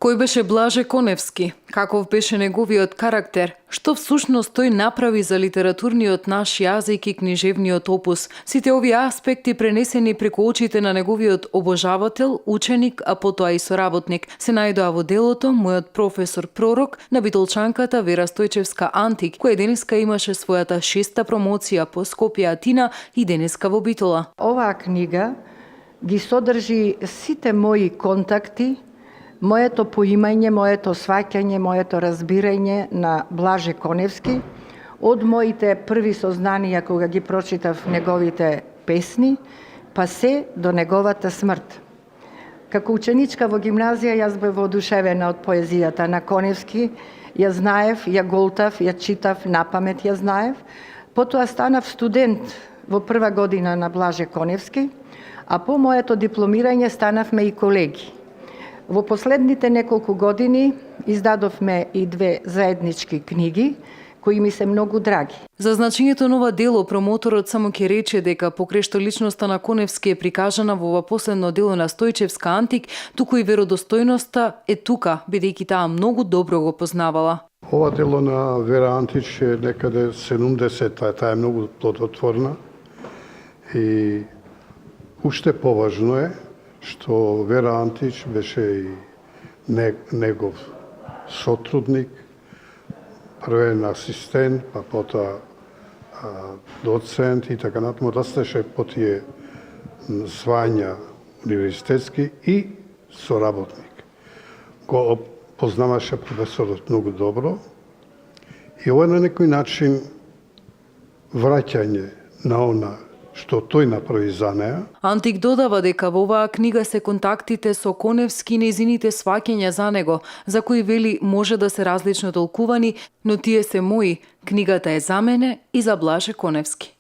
Кој беше Блаже Коневски? Каков беше неговиот карактер? Што всушност тој направи за литературниот наш јазик и книжевниот опус? Сите овие аспекти пренесени преку очите на неговиот обожавател, ученик, а потоа и соработник, се најдоа во делото Мојот професор пророк на битолчанката Вера Стојчевска Антик, која денеска имаше својата 6-та промоција по Скопје Атина и денеска во Битола. Оваа книга ги содржи сите мои контакти, моето поимање, моето сваќање, моето разбирање на Блаже Коневски, од моите први сознанија кога ги прочитав неговите песни, па се до неговата смрт. Како ученичка во гимназија јас бев воодушевена од поезијата на Коневски, ја знаев, ја голтав, ја читав, напамет ја знаев. Потоа станав студент во прва година на Блаже Коневски, а по моето дипломирање станавме и колеги. Во последните неколку години издадовме и 2 заеднички книги, кои ми се многу драги. За значењето на ова дело, промоторот само ќе рече дека покрај што личноста на Коневски е прикажана во ова последно дело на Стојчевска Антик, туку и веродостојноста е тука, бидејќи таа многу добро го познавала. Ова дело на Вера Антич е некаде 70-та, таа е многу плодотворна и уште поважно е што Вера Антич беше и негов сотрудник, првен асистент, па потоа доцент и така натаму, растеше по тие звања универзитетски и соработник. Го познаваше професорот многу добро и ова на некој начин враќање на она што тој направи за неа. Антик додава дека во оваа книга се контактите со Коневски и нејзините сваќања за него, за кои вели може да се различно толкувани, но тие се мои. Книгата е за мене и за Блаже Коневски.